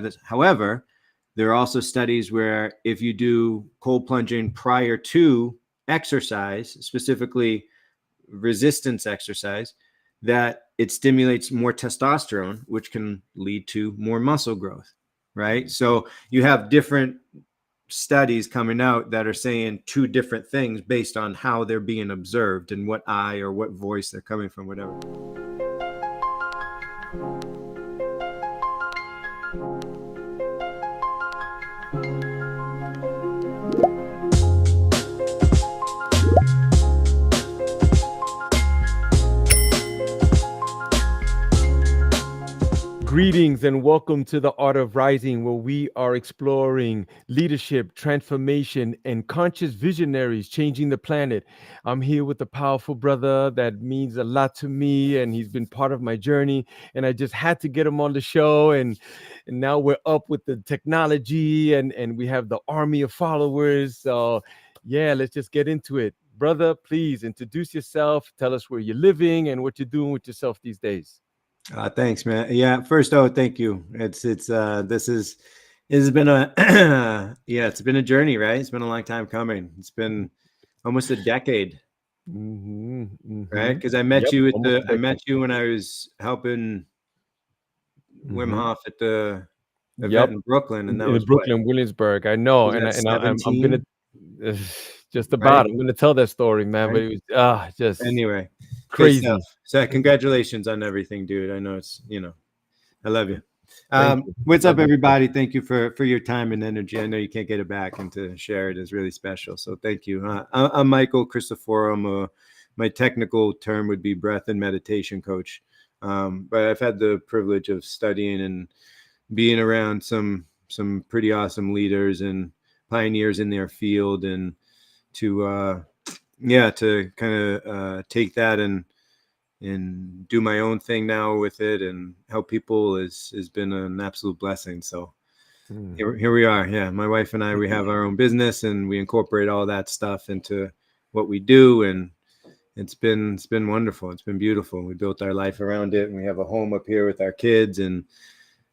this. However, there are also studies where if you do cold plunging prior to exercise, specifically resistance exercise, that it stimulates more testosterone, which can lead to more muscle growth, right? So you have different studies coming out that are saying two different things based on how they're being observed and what eye or what voice they're coming from, whatever. Greetings and welcome to the Art of Rising, where we are exploring leadership, transformation, and conscious visionaries changing the planet. I'm here with a powerful brother that means a lot to me, and he's been part of my journey. And I just had to get him on the show. And now we're up with the technology, and we have the army of followers. So, yeah, let's just get into it. Brother, please introduce yourself. Tell us where you're living and what you're doing with yourself these days. Thanks, man. Yeah, first, thank you. This has been a it's been a journey, right? It's been a long time coming. It's been almost a decade, right? Because I met you when I was helping Wim Hof at the event in Brooklyn, and that was Brooklyn, Williamsburg. I know, and I'm gonna just about. Right? I'm gonna tell that story, man. Right? But it was just anyway. Crazy. So congratulations on everything, dude. I know it's, I love you. What's up, everybody? Thank you for your time and energy. I know you can't get it back, and to share it is really special. So thank you. I'm Michael Christoforo. My technical term would be breath and meditation coach. But I've had the privilege of studying and being around some pretty awesome leaders and pioneers in their field, and to kind of take that and do my own thing now with it and help people has been an absolute blessing. So here we are. Yeah, my wife and I, we have our own business, and we incorporate all that stuff into what we do, and it's been wonderful. It's been beautiful. We built our life around it, and we have a home up here with our kids and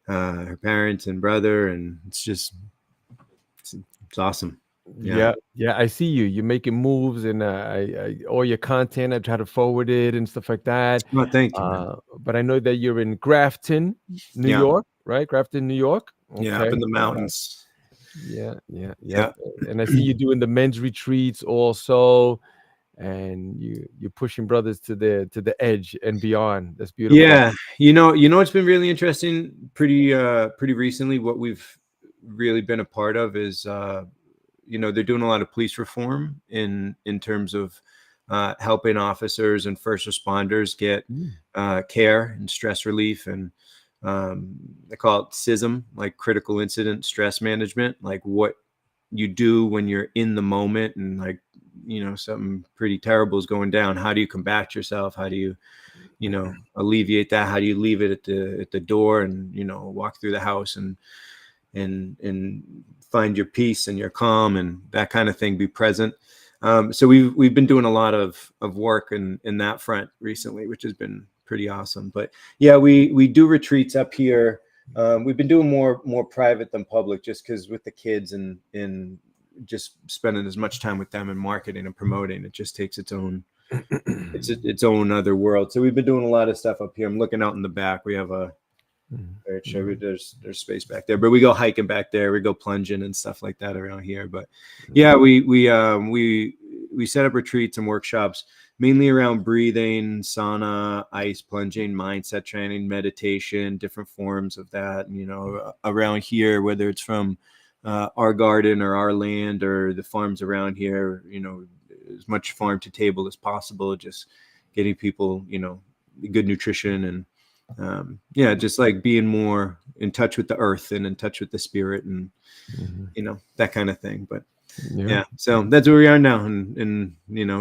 her parents and brother, and it's awesome. Yeah. I see you. You're making moves, and I all your content. I try to forward it and stuff like that. Well, thank you. But I know that you're in Grafton, New York, right? Grafton, New York. Okay. Yeah, up in the mountains. Yeah. And I see you doing the men's retreats also, and you're pushing brothers to the edge and beyond. That's beautiful. Yeah, it's been really interesting. Pretty recently, what we've really been a part of is. They're doing a lot of police reform in terms of helping officers and first responders get care and stress relief, and they call it CISM, like critical incident stress management, like what you do when you're in the moment and like something pretty terrible is going down. How do you combat yourself? How do you alleviate that? How do you leave it at the door and walk through the house and find your peace and your calm and that kind of thing, be present. So we've been doing a lot of work in that front recently, which has been pretty awesome. But yeah, we do retreats up here. We've been doing more private than public, just because with the kids and just spending as much time with them and marketing and promoting, it just takes its own other world. So we've been doing a lot of stuff up here. I'm looking out in the back. We have there's space back there, but we go hiking back there. We go plunging and stuff like that around here. But yeah, we set up retreats and workshops mainly around breathing, sauna, ice plunging, mindset training, meditation, different forms of that. Around here, whether it's from our garden or our land or the farms around here, as much farm to table as possible, just getting people, good nutrition and just like being more in touch with the earth and in touch with the spirit and that kind of thing. But so that's where we are now, and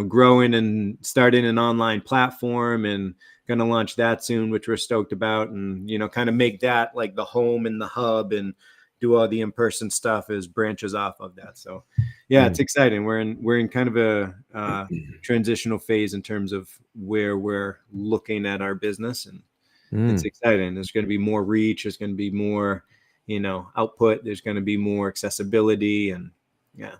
growing and starting an online platform and going to launch that soon, which we're stoked about, and kind of make that like the home and the hub and do all the in-person stuff as branches off of that. So it's exciting. We're in kind of a transitional phase in terms of where we're looking at our business, and it's exciting. There's going to be more reach. There's going to be more output. There's going to be more accessibility, and yeah.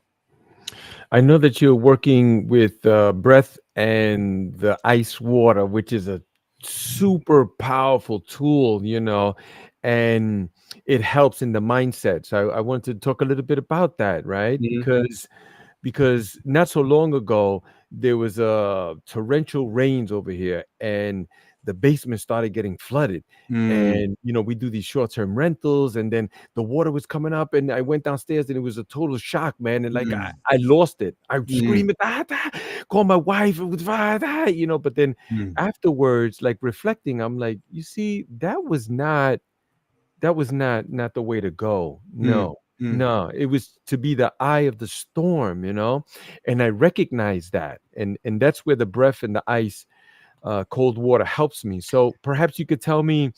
I know that you're working with breath and the ice water, which is a super powerful tool, and it helps in the mindset. So I want to talk a little bit about that, right? Mhm. Because not so long ago there was torrential rains over here, and the basement started getting flooded. Mm, And we do these short-term rentals, and then the water was coming up, and I went downstairs, and it was a total shock, man. And like mm, I lost it. I mm, screamed, call my wife, it was but then mm, afterwards, like reflecting, I'm like, you see, that was not the way to go. mm, No, mm. no, it was to be the eye of the storm, and I recognize that, and that's where the breath and the ice, cold water helps me. So perhaps you could tell me,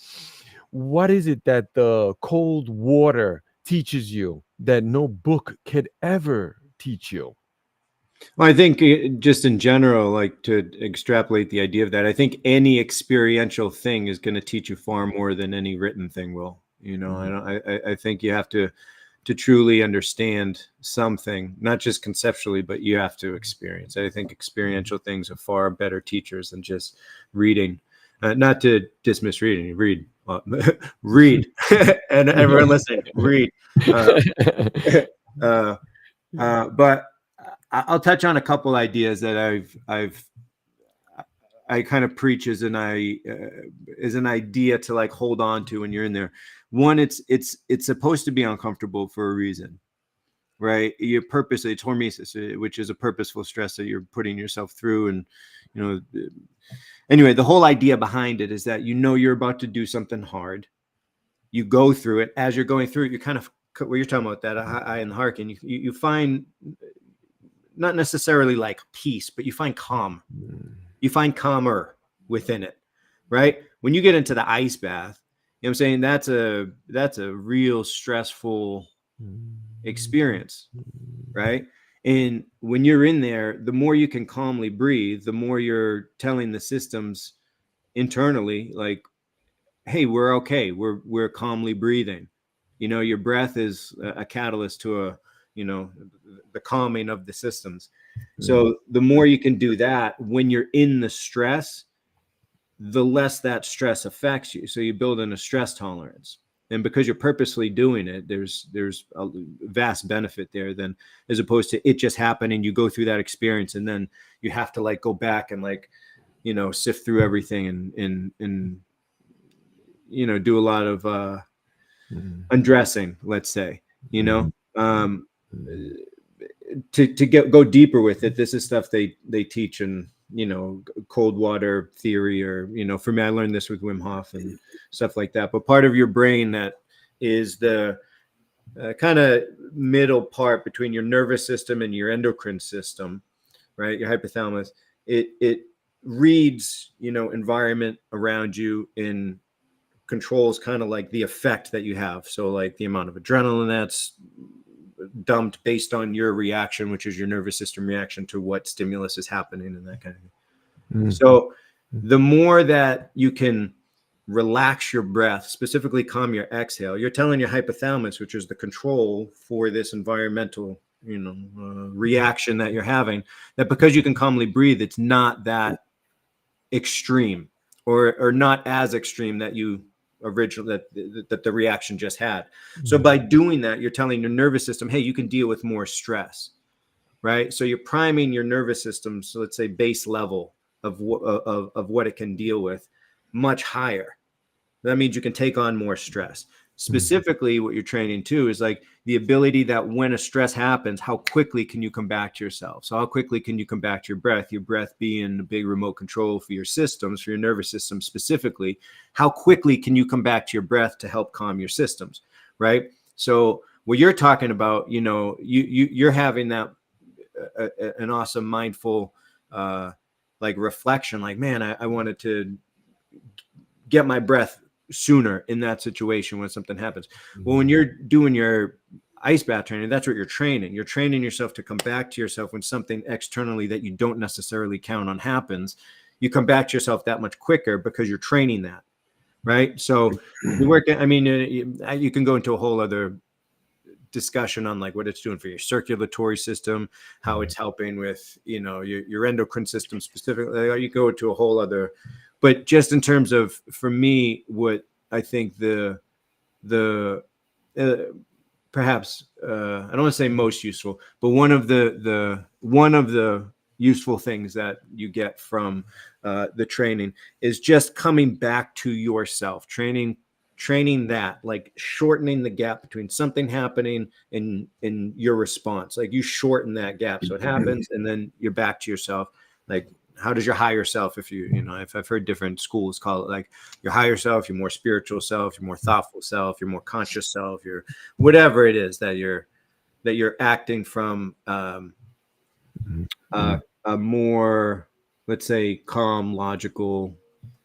what is it that the cold water teaches you that no book could ever teach you? Well, I think just in general, like to extrapolate the idea of that, I think any experiential thing is going to teach you far more than any written thing will. I Mhm. don't. I think you have to truly understand something, not just conceptually, but you have to experience. I think experiential things are far better teachers than just reading. Not to dismiss reading, read, read, and everyone listening, read. Uh, uh, but I'll touch on a couple ideas that I kind of preach as an idea to like hold on to when you're in there. One, it's supposed to be uncomfortable for a reason, right? Your purpose, it's hormesis, which is a purposeful stress that you're putting yourself through, and you know. Anyway, the whole idea behind it is that you're about to do something hard. You go through it. As you're going through it, you kind of what you're talking about, that eye and the heart, and you find not necessarily like peace, but you find calm. You find calmer within it, right? When you get into the ice bath, you know what I'm saying? That's a real stressful experience, right? And when you're in there, the more you can calmly breathe, the more you're telling the systems internally, like, hey, we're okay. We're calmly breathing. Your breath is a catalyst to the calming of the systems. So the more you can do that when you're in the stress, the less that stress affects you. So you build in a stress tolerance. And because you're purposely doing it, there's a vast benefit there than as opposed to it just happening. You go through that experience and then you have to like go back and like, sift through everything and do a lot of undressing, let's say, um, to go deeper with it. This is stuff they teach in cold water theory, or for me, I learned this with Wim Hof and stuff like that. But part of your brain that is the kind of middle part between your nervous system and your endocrine system, right? Your hypothalamus, it reads environment around you and controls kind of like the effect that you have. So like the amount of adrenaline that's dumped based on your reaction, which is your nervous system reaction to what stimulus is happening and that kind of thing. So the more that you can relax your breath, specifically calm your exhale, you're telling your hypothalamus, which is the control for this environmental reaction that you're having, that because you can calmly breathe, it's not that extreme or not as extreme that you originally that the reaction just had. So by doing that, you're telling your nervous system, hey, you can deal with more stress, right? So you're priming your nervous system, so let's say base level of what it can deal with, much higher. That means you can take on more stress. Specifically, what you're training to is like the ability that when a stress happens, how quickly can you come back to yourself? So how quickly can you come back to your breath being a big remote control for your systems, for your nervous system specifically. How quickly can you come back to your breath to help calm your systems, right? So what you're talking about, you're having that an awesome mindful like reflection, like, man, I wanted to get my breath sooner in that situation when something happens. Well, when you're doing your ice bath training, that's what you're training. You're training yourself to come back to yourself when something externally that you don't necessarily count on happens. You come back to yourself that much quicker because you're training that, right? So you work. I mean, you can go into a whole other discussion on like what it's doing for your circulatory system, how it's helping with your endocrine system specifically. You go into a whole other, but just in terms of, for me, what I think the uh, perhaps I don't want to say most useful, but one of the useful things that you get from the training is just coming back to yourself, training that, like shortening the gap between something happening and your response. Like you shorten that gap so it happens and then you're back to yourself. Like, how does your higher self, if if I've heard different schools call it, like your higher self, your more spiritual self, your more thoughtful self, your more conscious self, your whatever it is that you're acting from, a more, let's say, calm, logical,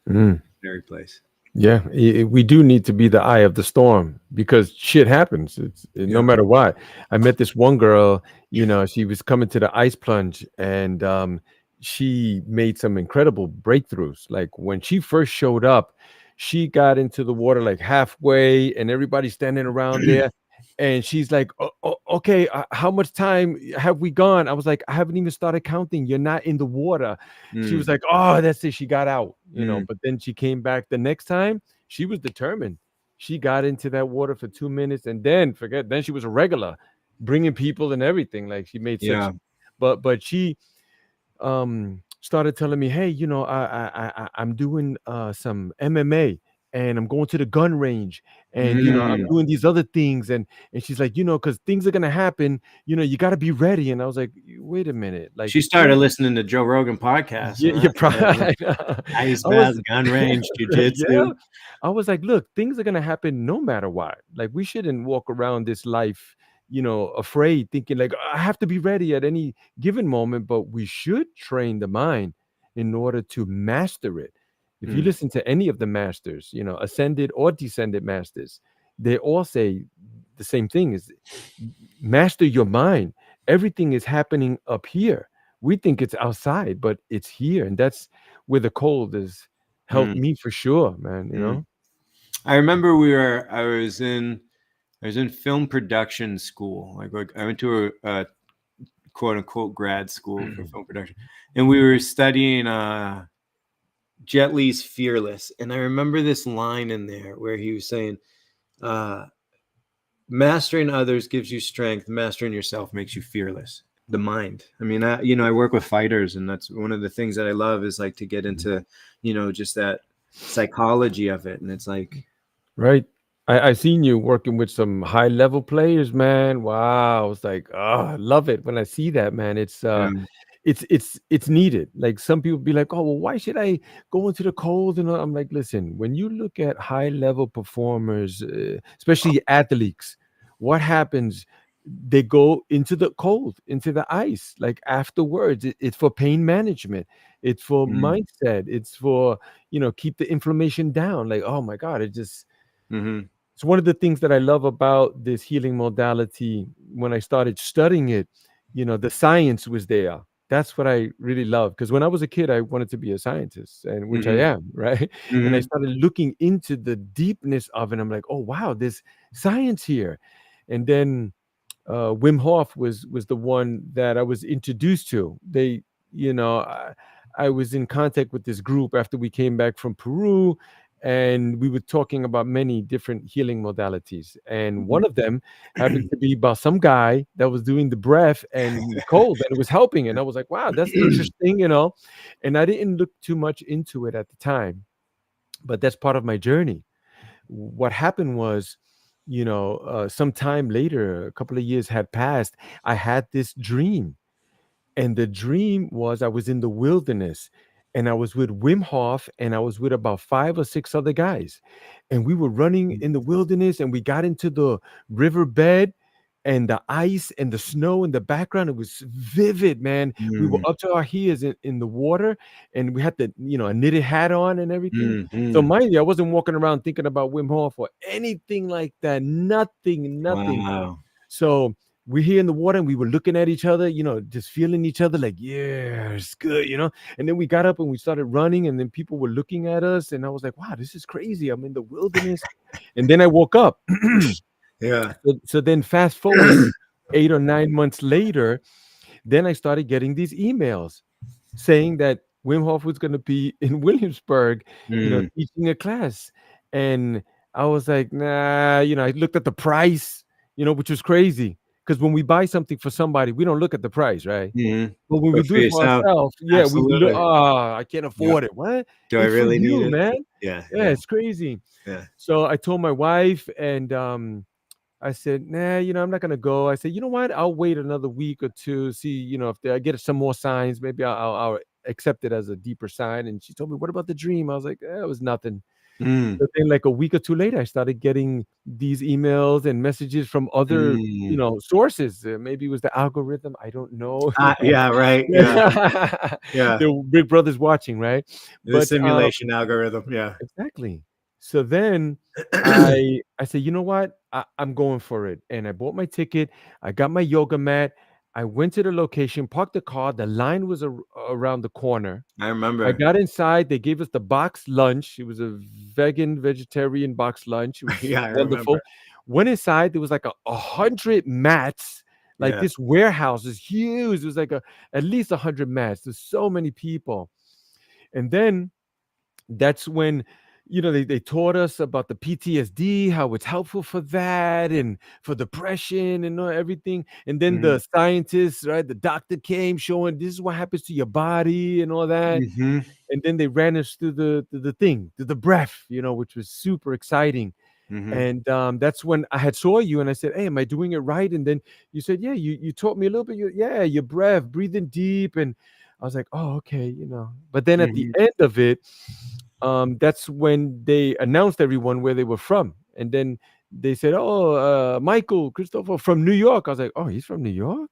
very place. Yeah, we do need to be the eye of the storm because shit happens. No matter what. I met this one girl, she was coming to the ice plunge, and she made some incredible breakthroughs. Like when she first showed up, she got into the water like halfway, and everybody's standing around there. And she's like, okay, how much time have we gone? I was like, I haven't even started counting. You're not in the water. She was like, oh, that's it. She got out, but then she came back the next time. She was determined. She got into that water for 2 minutes and then then she was a regular, bringing people and everything. Like she made such, but she started telling me, hey, I'm doing some MMA, and I'm going to the gun range, and I'm doing these other things, and she's like, because things are gonna happen, you got to be ready. And I was like, wait a minute, like she started listening to Joe Rogan podcast. Yeah, you're probably ice bath, gun range, jujitsu. Yeah, I was like, look, things are gonna happen no matter what. Like we shouldn't walk around this life, afraid, thinking like I have to be ready at any given moment. But we should train the mind in order to master it. If you listen to any of the masters, ascended or descended masters, they all say the same thing: is master your mind. Everything is happening up here. We think it's outside, but it's here, and that's where the cold has helped me for sure, man. I remember I was in film production school. Like I went to a quote unquote grad school for film production, and we were studying Jet Li's Fearless. And I remember this line in there where he was saying, mastering others gives you strength, mastering yourself makes you fearless. The mind. I mean, I work with fighters, and that's one of the things that I love is like to get into, just that psychology of it. And it's like, right. I seen you working with some high level players, man. Wow. I was like, oh, I love it when I see that, man. It's it's needed. Like some people be like, oh, well, why should I go into the cold? And I'm like, listen, when you look at high level performers, especially athletes, what happens? They go into the cold, into the ice, like afterwards. It's for pain management, it's for mindset, it's for keep the inflammation down. Like, oh my God, it just it's one of the things that I love about this healing modality. When I started studying it, the science was there. That's what I really love, because when I was a kid, I wanted to be a scientist, and which I am, right? And I started looking into the deepness of it. I'm like, oh wow, there's science here. And then Wim Hof was the one that I was introduced to. I was in contact with this group after we came back from Peru, and we were talking about many different healing modalities. And one of them happened to be about some guy that was doing the breath and the cold, and it was helping. And I was like, wow, that's interesting, And I didn't look too much into it at the time, but that's part of my journey. What happened was, some time later, a couple of years had passed, I had this dream. And the dream was I was in the wilderness, and I was with Wim Hof, and I was with about 5 or 6 other guys. And we were running in the wilderness, and we got into the riverbed, and the ice and the snow in the background. It was vivid, man. We were up to our ears in the water, and we had the, a knitted hat on and everything. So mind you, I wasn't walking around thinking about Wim Hof or anything like that. Nothing. Wow. So we're here in the water and we were looking at each other, just feeling each other like, yeah, it's good, And then we got up and we started running, and then people were looking at us, and I was like, wow, this is crazy. I'm in the wilderness. And then I woke up. Yeah. So then fast forward 8 or 9 months later, then I started getting these emails saying that Wim Hof was going to be in Williamsburg, Mm. teaching a class. And I was like, nah, I looked at the price, which was crazy. Because when we buy something for somebody, we don't look at the price, right? Mhm. But when we But do for it for yourself, ourselves, yeah, we look, absolutely. I can't Yeah. afford it. What? Do I It's for really need you, it? man. Yeah. Yeah, it's crazy. Yeah. So I told my wife, and I said, nah, I'm not gonna go. I said, you know what? I'll wait another week or two, see, if I get some more signs, maybe I'll accept it as a deeper sign. And she told me, what about the dream? I was like, it was nothing. Mm. But then, like a week or two later, I started getting these emails and messages from other, Mm. sources. Maybe it was the algorithm. I don't know. Yeah, right. Yeah. Yeah. The Big Brother's watching, right? The But simulation algorithm. Yeah. exactly. So then I said, you know what? I'm going for it. And I bought my ticket. I got my yoga mat. I went to the location, parked the car. The line was around the corner. I I remember. got inside. They gave us the box lunch. It was a vegetarian box lunch. It was Yeah, I remember. wonderful. Went inside. There was like 100 mats. Like Yeah. this warehouse is huge. It was like at least 100 mats. There's so many people. And then that's when they taught us about the PTSD, how it's helpful for that and for depression and everything. And then Mhm. the scientists, right, the doctor came showing this is what happens to your body and all that. Mhm. And then they ran us through the thing, to the breath, which was super exciting. Mhm. And that's when I had saw you and I said, hey, am I doing it right? And then you said, yeah, you taught me a little bit. Your breath, breathing deep. And I was like, oh, okay, But then at the Mhm. end of it, that's when they announced everyone where they were from. And then they said, oh, Michael Christoforo from New York. I was like, oh, he's from New York?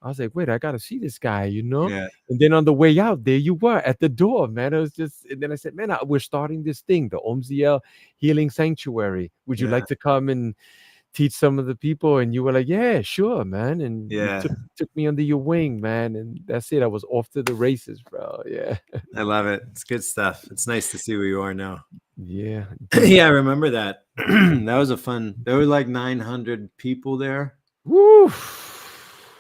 I was like, wait, I got to see this guy. Yeah. And then on the way out, there you were at the door, man. It was just, and then I said, man, we're starting this thing, the Omziel Healing Sanctuary. Would you Yeah. like to come and teach some of the people? And you were like, yeah, sure, man. And you Yeah. took me under your wing, man. And that's it. I was off to the races, bro. Yeah. I love it. It's good stuff. It's nice to see where you are now. Yeah, dude. Yeah, I remember that. That was a fun. There were like 900 people there. Woo.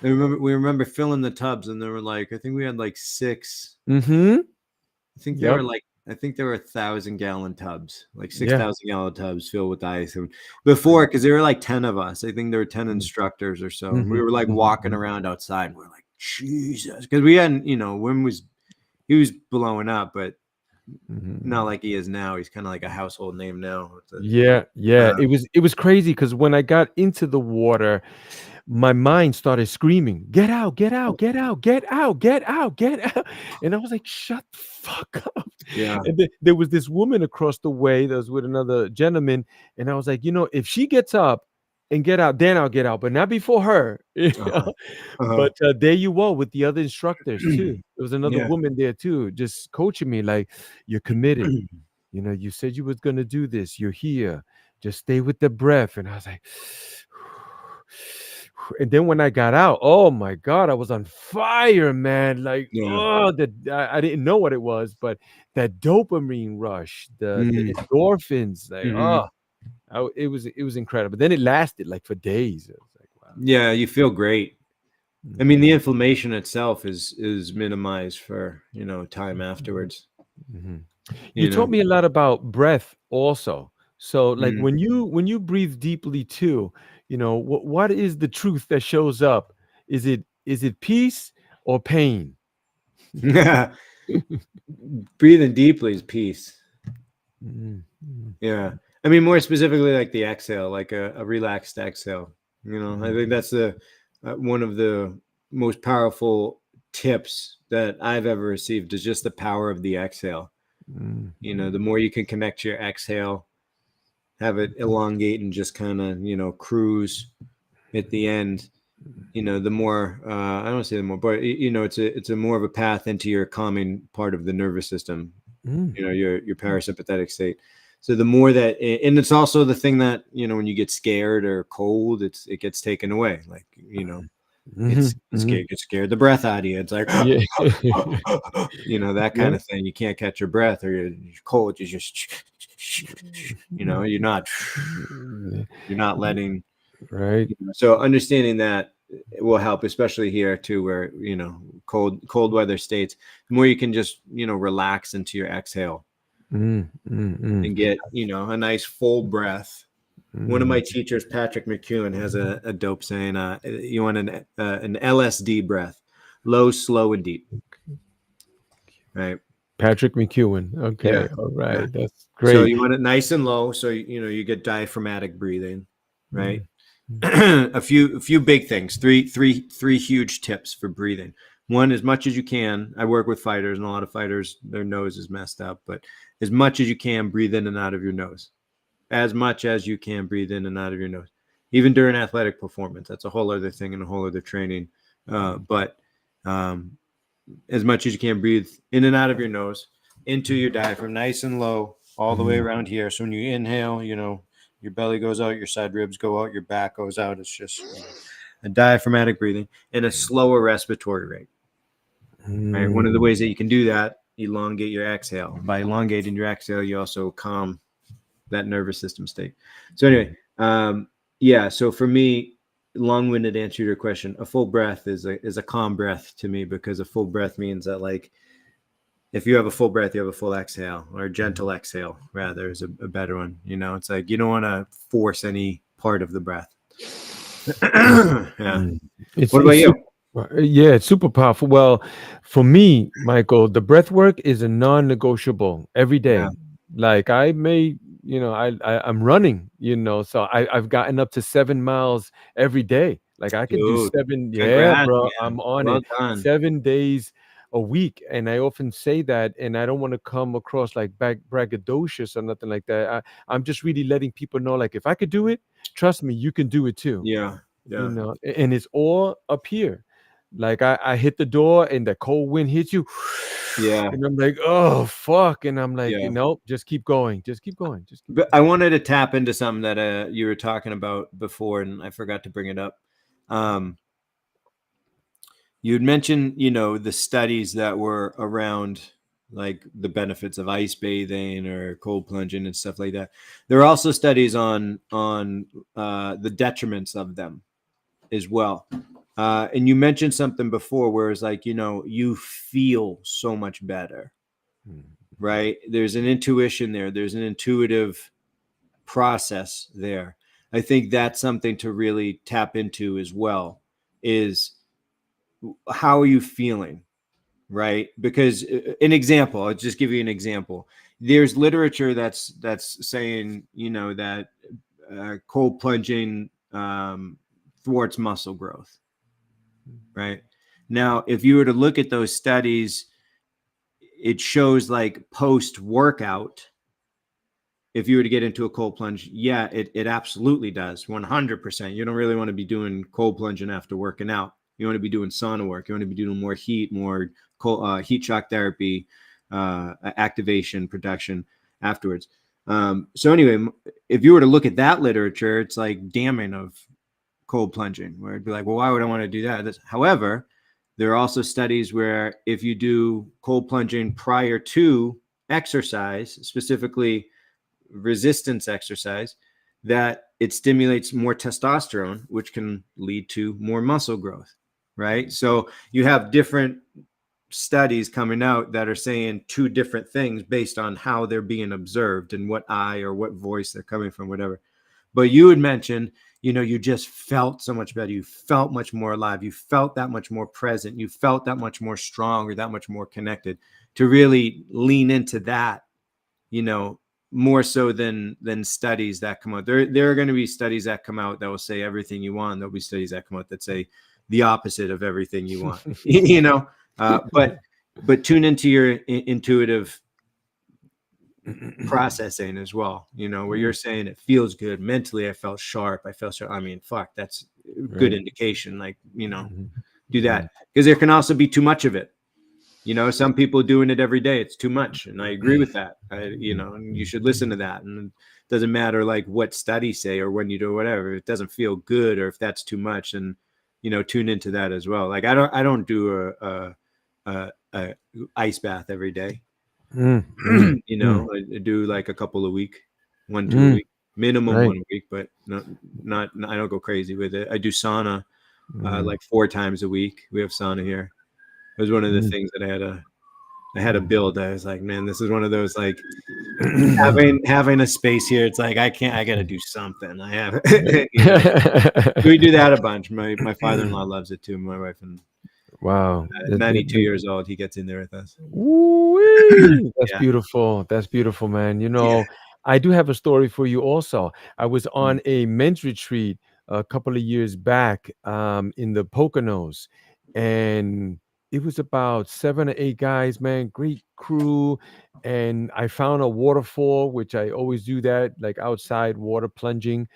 We remember filling the tubs, and there were like, I think we had like 6. Mm-hmm. I think there Yep. were like, I think there were 1,000-gallon tubs, like Yeah. 6,000-gallon tubs filled with ice. And before, because there were like 10 of us. I think there were 10 Mhm. instructors or so. And we Mhm. were like Mhm. walking around outside, and we're like, Jesus, because we hadn't, he was blowing up, but not Mhm. like he is now. He's kind of like a household name now. Yeah, yeah. Uh, It was crazy because when I got into the water, my mind started screaming, "Get out! Get out! Get out! Get out! Get out! Get out!" And I was like, "Shut the fuck up!" yeah. And then there was this woman across the way that was with another gentleman, and I was like, if she gets up and get out, then I'll get out, but not before her. Uh-huh. Uh-huh. But there you were with the other instructors too. There was another Yeah. woman there too, just coaching me, like, "You're committed. You said you was gonna do this. You're here. Just stay with the breath." And I was like, and then when I got out, oh my God, I was on fire, man. Like, Yeah. oh, I didn't know what it was, but that dopamine rush, the Mm. endorphins, like, Mhm. it was incredible. Then it lasted like for days. It was like, wow. Yeah, you feel great. I mean, the inflammation itself is minimized for, time afterwards, Mhm. You you taught know. me a lot about breath also. So like Mm. when you breathe deeply too, what is the truth that shows up? Is it peace or pain? Breathing deeply is peace. Mhm, mhm, Yeah. I mean, more specifically, like the exhale, like a relaxed exhale. I think mhm, that's one of the most powerful tips that I've ever received is just the power of the exhale. mhm, The more you can connect your exhale, have it elongate and just kind of, cruise at the end, the more, I don't say the more, but it's a more of a path into your calming part of the nervous system, mhm, your parasympathetic state. So the more that, and it's also the thing that, you know, when you get scared or cold, it gets taken away. Like, you know, it's scared, get scared the breath out of you. It's like, Yeah. you know, that kind of thing. You can't catch your breath, or you're cold. You just, you know, you're not letting, Right. you know, so understanding that will help, especially here too, where, you know, cold weather states, the more you can just, you know, relax into your exhale and get, you know, a nice full breath. One of my teachers, Patrick McEwen, has a dope saying, you want an LSD breath, low, slow, and deep. Right. Patrick McEwen. Okay. Yeah. All right. Yeah. That's So great. you want it nice and low. So, you know, you get diaphragmatic breathing, right? Mm. a few big things, three huge tips for breathing. One, as much as you can. I work with fighters, and a lot of fighters, their nose is messed up, but as much as you can, breathe in and out of your nose. As much as you can, breathe in and out of your nose. Even during athletic performance, that's a whole other thing and a whole other training. But as much as you can, breathe in and out of your nose into your diaphragm, nice and low, all the way around here. So when you inhale, you know, your belly goes out, your side ribs go out, your back goes out. It's just, you know, a diaphragmatic breathing and a slower respiratory rate. Right. One of the ways that you can do that, elongate your exhale. By elongating your exhale, you also calm that nervous system state. So anyway, yeah. So for me, long-winded answer to your question, a full breath is a calm breath to me, because a full breath means that, like, if you have a full breath, you have a full exhale, or a gentle exhale rather is a better one. You know, it's like you don't want to force any part of the breath. Yeah. What about you? Yeah, it's super powerful. Well, for me, Michael, the breath work is a non-negotiable every day. Yeah. Like I may, I'm running, so I've gotten up to 7 miles every day. Like I could do Dude, seven. Yeah, congrats, bro, man. I'm on Well it. done. 7 days a week. And I often say that, and I don't want to come across like braggadocious or nothing like that. I'm just really letting people know, like, if I could do it, trust me, you can do it too. Yeah. Yeah. And it's all up here. Like I hit the door and the cold wind hits you. Yeah. And I'm like, oh fuck. And I'm like, Yeah. nope, just keep going. Just keep going. Just keep But I wanted to tap into something that you were talking about before, and I forgot to bring it up. You had mentioned, you know, the studies that were around, like the benefits of ice bathing or cold plunging and stuff like that. There are also studies on the detriments of them as well. And you mentioned something before where it's like, you know, you feel so much better, right? There's an intuition there. There's an intuitive process there. I think that's something to really tap into as well, is how are you feeling, right? Because an example, I'll just give you an example. There's literature that's saying, you know, that cold plunging thwarts muscle growth, right? Now, if you were to look at those studies, it shows like post workout, if you were to get into a cold plunge, yeah, it absolutely does. 100%. You don't really want to be doing cold plunging after working out. You want to be doing sauna work. You want to be doing more heat, more cold, heat shock therapy, activation, protection afterwards. So anyway, if you were to look at that literature, it's like damning of cold plunging, where it'd be like, well, why would I want to do that? However, there are also studies where if you do cold plunging prior to exercise, specifically resistance exercise, that it stimulates more testosterone, which can lead to more muscle growth, right? So you have different studies coming out that are saying two different things based on how they're being observed and what eye or what voice they're coming from, whatever. But you had mentioned, you know, you just felt so much better. You felt much more alive. You felt that much more present. You felt that much more strong, or that much more connected. To really lean into that, you know, more so than studies that come out. There are going to be studies that come out that will say everything you want. There'll be studies that come out that say the opposite of everything you want. You know, but tune into your intuitive processing as well, you know, where you're saying it feels good mentally. I felt sharp. I mean, fuck, that's a good indication. Like, you know, do that, because there can also be too much of it. You know, some people doing it every day, it's too much, and I agree with that. You know, and you should listen to that. And it doesn't matter like what studies say or when you do whatever. If it doesn't feel good or if that's too much, and you know, tune into that as well. Like I don't do a ice bath every day. You know, I do like a couple a week, 2 a week, minimum Right. 1 a week, but not I don't go crazy with it. I do sauna like 4 times a week. We have sauna here. It was one of the things that I had to build. I was like, man, this is one of those like having a space here. It's like I got to do something. I have, you know. We do that a bunch. My father-in-law loves it too. My wife and Wow. 92 years old, he gets in there with us. Woo-wee. That's Yeah. beautiful. That's beautiful, man. You know, Yeah. I do have a story for you also. I was on Mm. a men's retreat a couple of years back in the Poconos, and it was about 7 or 8 guys, man. Great crew. And I found a waterfall, which I always do that, like outside water plunging.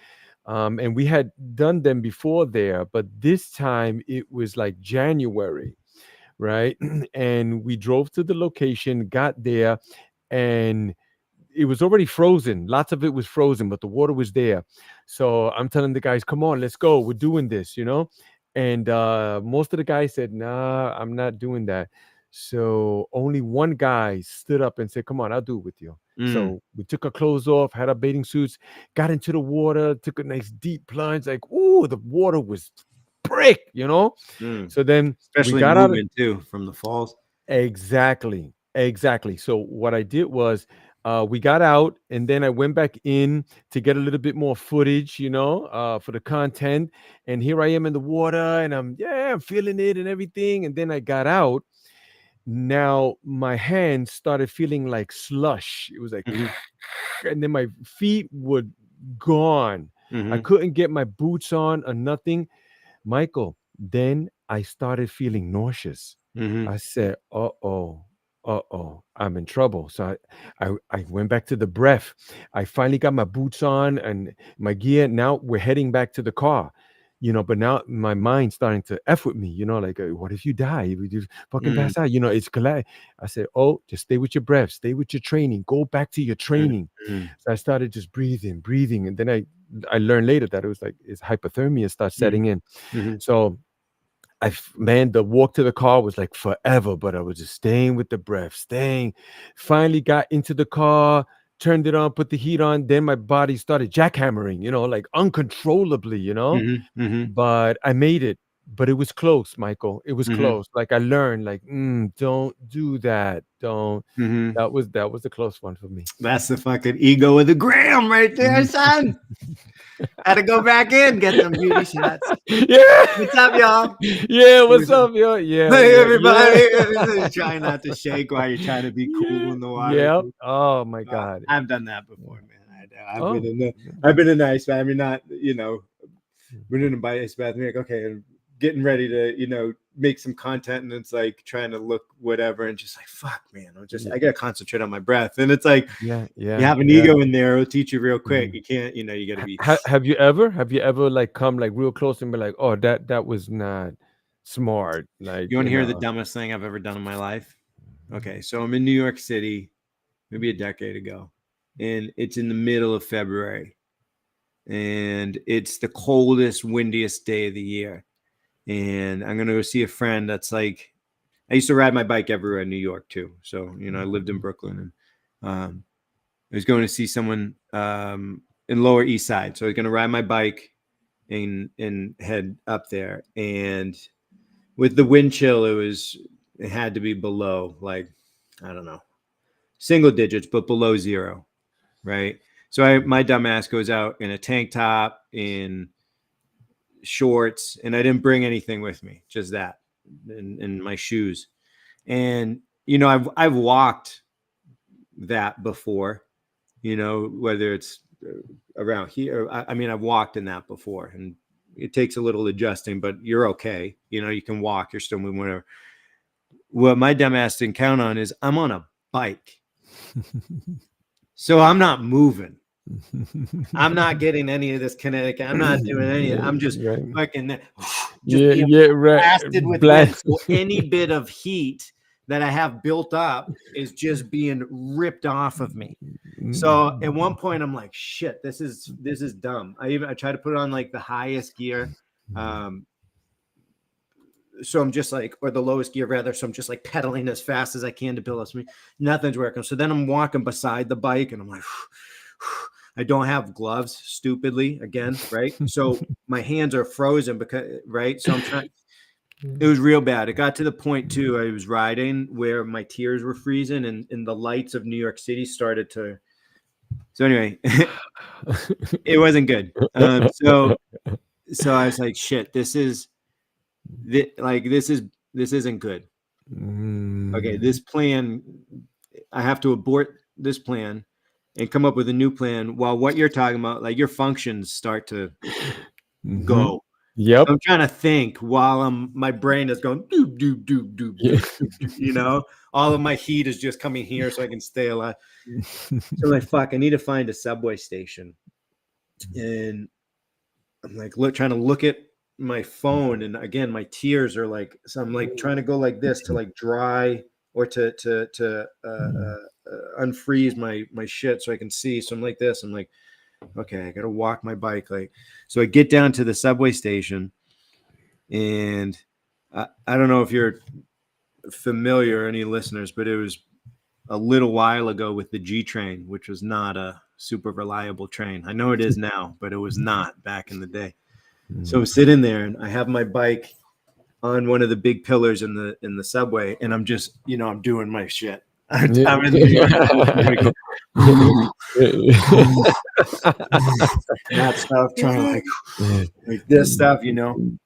And we had done them before there, but this time it was like January, right? And we drove to the location, got there, and it was already frozen. Lots of it was frozen, but the water was there. So I'm telling the guys, come on, let's go. We're doing this, you know? And most of the guys said, nah, I'm not doing that. So only one guy stood up and said, come on, I'll do it with you. So we took our clothes off, had our bathing suits, got into the water, took a nice deep plunge. Like, ooh, the water was brick, you know? So then we Especially got out of moving too from the falls. exactly. Exactly. So what I did was we got out and then I went back in to get a little bit more footage, you know, for the content. And here I am in the water and I'm feeling it and everything. And then I got out. Now my hands started feeling like slush. It was like, and then my feet were gone. I couldn't get my boots on or nothing. Michael, then I started feeling nauseous. I said, I'm in trouble. So I went back to the breath. I finally got my boots on and my gear. Now we're heading back to the car, you know, but now my mind's starting to F with me, you know, like, what if you die? If you just fucking pass out, you know, it's glad. I said, oh, just stay with your breath, stay with your training, go back to your training. So I started just breathing. And then I learned later that it was like it's hypothermia starts setting in. So man, the walk to the car was like forever, but I was just staying with the breath, staying. Finally got into the car, turned it on, put the heat on. Then my body started jackhammering, you know, like uncontrollably, you know. But I made it. But it was close, Michael. It was close. Like I learned, like, don't do that. Don't. That was a close one for me. That's the fucking ego of the gram right there, son. Had to go back in, get them beauty shots. Yeah. What's up, y'all? Yeah, what's up, yo? Yeah. Hey, yeah, everybody. yeah. Try not to shake while you're trying to be cool in the water. Yeah. Oh my God. I've done that before, man. I've Oh. been in the ice bath. I mean, not, you know, been in a ice bath. Like, okay, I'm getting ready to, you know, make some content, and it's like trying to look whatever, and just like, fuck, man, I gotta concentrate on my breath. And it's like, Yeah. you have an ego in there, it'll teach you real quick. You can't, you know, you gotta be. Have you ever like come like real close and be like, oh, that was not smart? Like, You want to you hear the know. dumbest thing I've ever done in my life? Okay, so I'm in New York City, maybe a decade ago, and it's in the middle of February, and it's the coldest, windiest day of the year. And I'm gonna go see a friend that's like, I used to ride my bike everywhere in New York too. So, you know, I lived in Brooklyn, and I was going to see someone in Lower East Side. So I was gonna ride my bike and head up there. And with the wind chill, it had to be below, like, I don't know, single digits, but below zero, right? So my dumb ass goes out in a tank top, in shorts, and I didn't bring anything with me, just that, and my shoes. And you know, I've walked that before, you know, whether it's around here. I mean, I've walked in that before, and it takes a little adjusting, but you're okay. You know, you can walk, you're still moving, whatever. What my dumbass didn't count on is I'm on a bike. So I'm not moving. I'm not getting any of this kinetic. I'm not doing any of it. I'm just fucking blasted with wind. So any bit of heat that I have built up is just being ripped off of me. So at one point I'm like, shit, this is dumb. I try to put it on like the highest gear. So I'm just like, or the lowest gear rather. So I'm just like pedaling as fast as I can to build us. Nothing's working. So then I'm walking beside the bike and I'm like, I don't have gloves, stupidly, again, right? So my hands are frozen because, right? So I'm trying. It was real bad. It got to the point too. I was riding where my tears were freezing, and the lights of New York City started to. So anyway, it wasn't good. So I was like, shit, this isn't good. Okay, this plan, I have to abort this plan and come up with a new plan. While what you're talking about, like your functions start to go. Yep. So I'm trying to think while my brain is going doop doop doop doop doop, you know, all of my heat is just coming here so I can stay alive. So I'm like, fuck, I need to find a subway station. And I'm like, trying to look at my phone, and again, my tears are like, so I'm like trying to go like this to like dry or to unfreeze my shit so I can see. So I'm like this. I'm like, okay, I gotta walk my bike. Like, so I get down to the subway station, and I don't know if you're familiar, any listeners, but it was a little while ago with the G train, which was not a super reliable train. I know it is now, but it was not back in the day. So I'm sitting there and I have my bike on one of the big pillars in the subway, and I'm just, I'm doing my shit. I'm in the that stuff, trying to like this stuff, And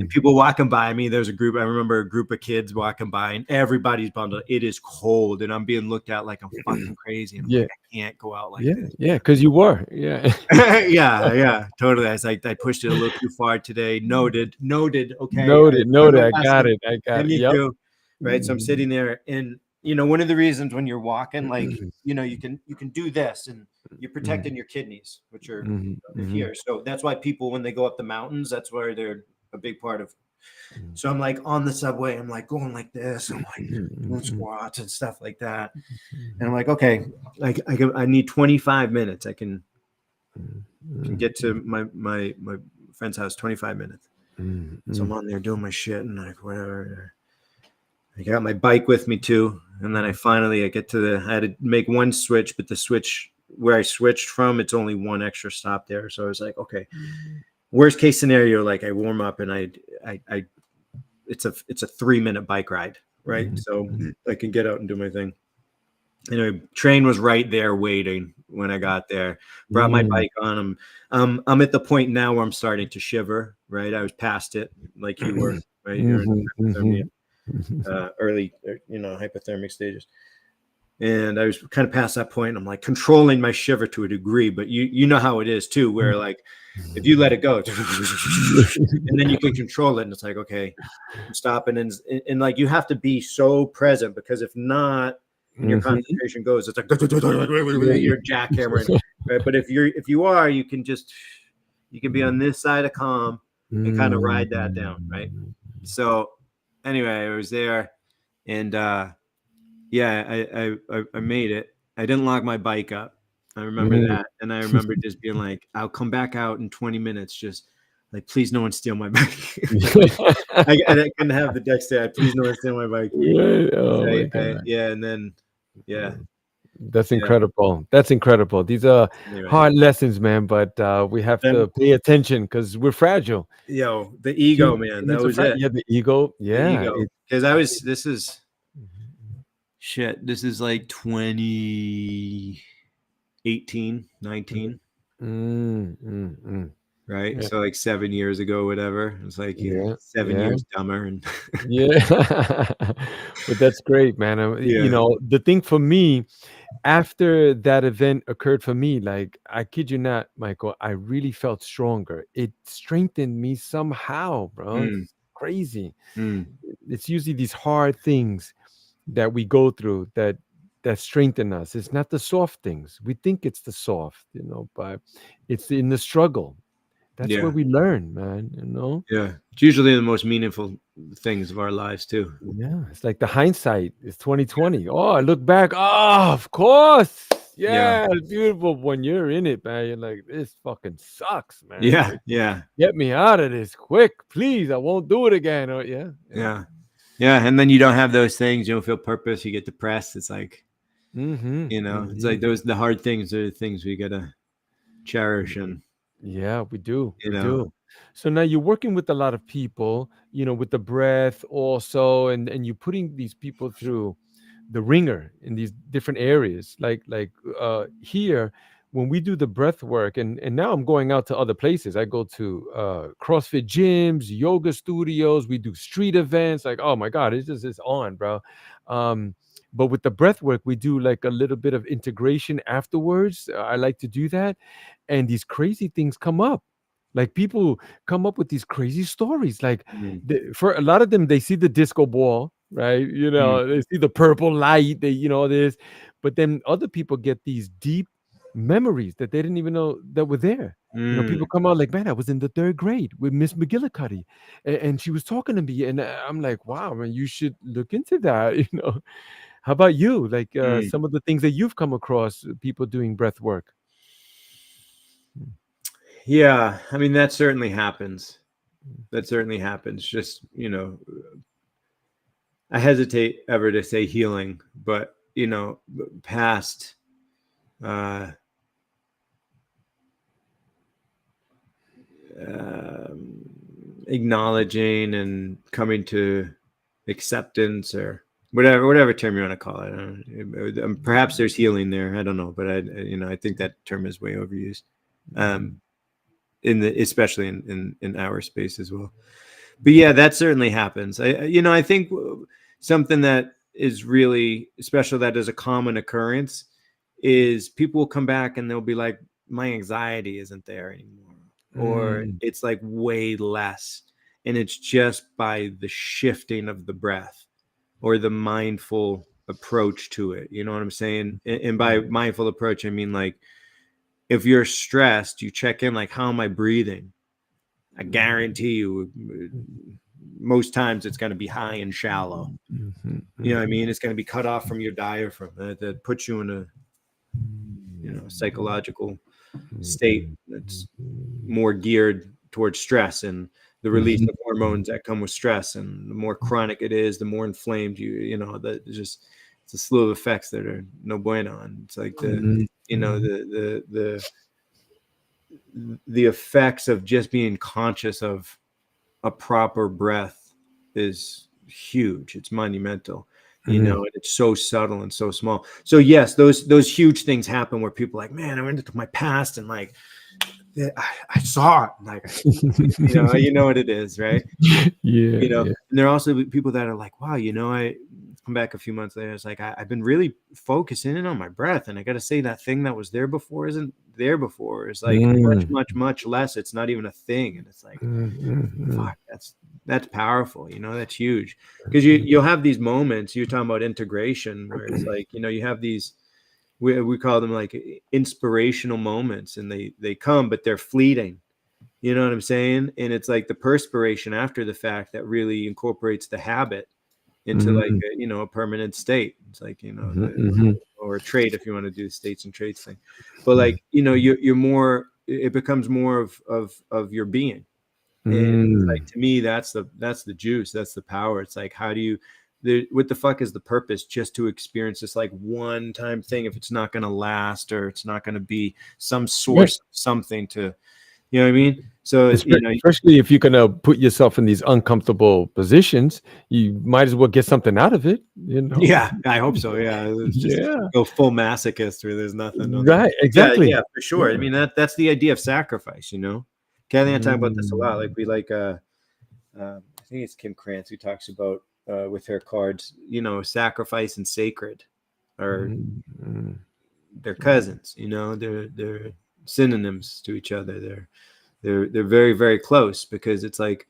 people walking by me. There's I remember a group of kids walking by, and everybody's bundled. It is cold, and I'm being looked at like I'm fucking crazy. And I'm like, I can't go out like this. Yeah, because you were. Yeah. yeah, totally. I was like, I pushed it a little too far today. Noted. Okay. Noted. I got it. Me too. Right. So I'm sitting there, and one of the reasons when you're walking, like, you can do this, and you're protecting your kidneys, which are here. So that's why people, when they go up the mountains, that's where they're a big part of. So I'm like on the subway, I'm like going like this, I'm like doing squats and stuff like that. And I'm like, okay, I need 25 minutes. I can get to my friend's house, 25 minutes. So I'm on there doing my shit and like whatever. I got my bike with me too. And then I get to I had to make one switch, but the switch where I switched from, it's only one extra stop there. So I was like, okay, worst case scenario, like I warm up and it's a 3-minute bike ride, right? So I can get out and do my thing. Anyway, train was right there waiting when I got there. Brought my bike on. I'm at the point now where I'm starting to shiver, right? I was past it like you were, right? You're in hypothermia, early, hypothermic stages. And I was kind of past that point. I'm like controlling my shiver to a degree, but you know how it is too, where like if you let it go and then you can control it, and it's like, okay, I'm stopping, and like you have to be so present, because if not, and your concentration goes, it's like you're jackhammering, right? But if you are, you can be on this side of calm and kind of ride that down, right? So anyway, I was there, and I made it. I didn't lock my bike up. I remember that. And I remember just being like, I'll come back out in 20 minutes. Just like, please no one steal my bike. I couldn't have the dexterity. Please no one steal my bike. And then, That's incredible. That's incredible. These are hard lessons, man, but we have to pay attention because we're fragile. The ego, man. That was it. Yeah, the ego. Yeah. Because this is like 2018, 19. Right. So like 7 years ago, whatever. It's like 7 years dumber. And but that's great, man. The thing for me, after that event occurred for me, like, I kid you not, Michael, I really felt stronger. It strengthened me somehow, bro. It's crazy. It's usually these hard things that we go through that strengthen us. It's not the soft things. We think it's the soft, but it's in the struggle. That's where we learn, man. Yeah, it's usually the most meaningful things of our lives too. Yeah, it's like the hindsight is 2020. Oh, I look back. Oh, of course. Yeah. Yeah, it's beautiful. When you're in it, man, you're like, this fucking sucks, man. Yeah. Like, Yeah. get me out of this quick, please. I won't do it again. Or yeah. Yeah. Yeah. And then you don't have those things. You don't feel purpose. You get depressed. It's like, Mm-hmm. it's like the hard things are the things we gotta cherish. And, Yeah, we do. you We know, do. So now you're working with a lot of people, with the breath also, and you're putting these people through the ringer in these different areas. Here, when we do the breath work, and now I'm going out to other places. I go to CrossFit gyms, yoga studios. We do street events. Like, oh my God, it's on, bro. Um, but with the breath work, we do like a little bit of integration afterwards. I like to do that, and these crazy things come up. Like people come up with these crazy stories. Like mm, for a lot of them, they see the disco ball, right? mm, They see the purple light. This, but then other people get these deep memories that they didn't even know that were there. mm, People come out like, man, I was in the 3rd grade with Miss McGillicuddy, and she was talking to me, and I'm like, wow, man, you should look into that. How about you? Like mm. some of the things that you've come across, people doing breath work. Yeah. I mean, that certainly happens. That certainly happens. Just, I hesitate ever to say healing, but, past, uh, acknowledging and coming to acceptance, or whatever term you want to call it. Perhaps there's healing there. I don't know, but I think that term is way overused. Especially in our space as well. But yeah, that certainly happens. I think something that is really special, that is a common occurrence, is people will come back and they'll be like, my anxiety isn't there anymore, or it's like way less. And it's just by the shifting of the breath or the mindful approach to it. You know what I'm saying? And by mindful approach, I mean, like, if you're stressed, you check in, like, how am I breathing? I guarantee you, most times it's going to be high and shallow. You know what I mean? It's going to be cut off from your diaphragm. That puts you in a psychological state that's more geared towards stress and the release of hormones that come with stress. And the more chronic it is, the more inflamed it's a slew of effects that are no bueno. And it's like the effects of just being conscious of a proper breath is huge. It's monumental, and it's so subtle and so small. So yes, those huge things happen where people are like, man, I went into my past and like I saw it. Like, you know what it is, right? Yeah. And there are also people that are like, wow, I come back a few months later. It's like, I've been really focusing in on my breath. And I got to say, that thing that was there before isn't there before. It's like much, much, much less. It's not even a thing. And it's like, fuck, that's powerful. That's huge. Because you'll have these moments. You're talking about integration where it's like, you have these, we call them like inspirational moments, and they come, but they're fleeting. You know what I'm saying? And it's like the perspiration after the fact that really incorporates the habit into like a permanent state. It's like, or a trait, if you want to do the states and traits thing. But like, you're more, it becomes more of your being. And it's like, to me, that's the juice, that's the power. It's like, how do you, what the fuck is the purpose? Just to experience this like one time thing, if it's not going to last, or it's not going to be some source of something to, you know what I mean? So, especially if you're going to put yourself in these uncomfortable positions, you might as well get something out of it, Yeah, I hope so. Yeah. It's just go full masochist where there's nothing. Right. Exactly. Yeah, for sure. I mean, that's the idea of sacrifice, Kathy and I talk about this a lot. Like we I think it's Kim Krantz who talks about with her cards, sacrifice and sacred are they're cousins, they're synonyms to each other. They're very, very close, because it's like,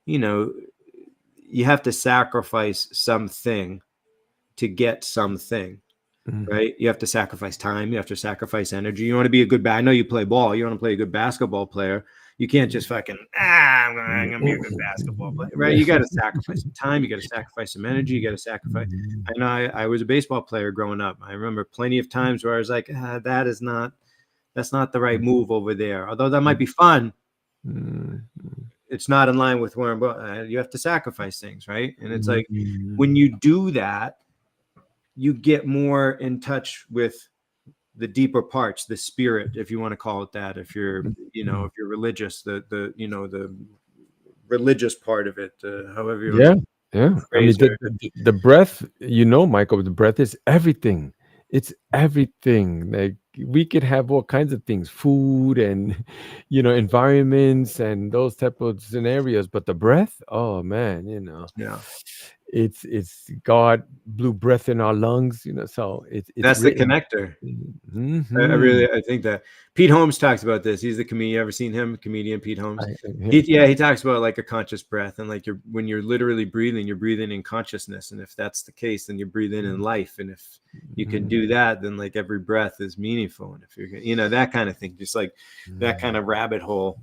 you have to sacrifice something to get something, right? You have to sacrifice time. You have to sacrifice energy. You want to be a good I know you play ball. You want to play a good basketball player. You can't just fucking I'm gonna be a good basketball player, right? You got to sacrifice some time. You got to sacrifice some energy. You got to sacrifice. I know I was a baseball player growing up. I remember plenty of times where I was like, that's not the right move over there. Although that might be fun, it's not in line with where I'm going. You have to sacrifice things, right? And it's like when you do that, you get more in touch with the deeper parts, the spirit, if you want to call it that. If you're, if you're religious, the religious part of it, however you want to I mean, phrase it. the breath, Michael, the breath is everything. It's everything. Like we could have all kinds of things, food and environments and those type of scenarios, but the breath, oh man, Yeah. it's God blew breath in our lungs, so it's That's the written. connector. I think that Pete Holmes talks about this. He's the comedian. You ever seen him? Comedian Pete Holmes. He talks about like a conscious breath, and like when you're literally breathing, you're breathing in consciousness. And if that's the case, then you're breathing in life. And if you can do that, then like every breath is meaningful. And if you're, that kind of thing, just like that kind of rabbit hole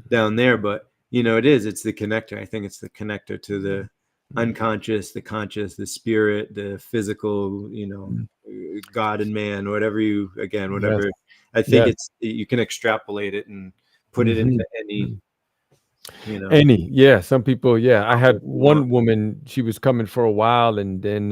down there. But it's the connector. I think it's the connector to the unconscious, the conscious, the spirit, the physical, God and man, whatever. Yes. I think you can extrapolate it and put it into any, some people, I had one woman, she was coming for a while, and then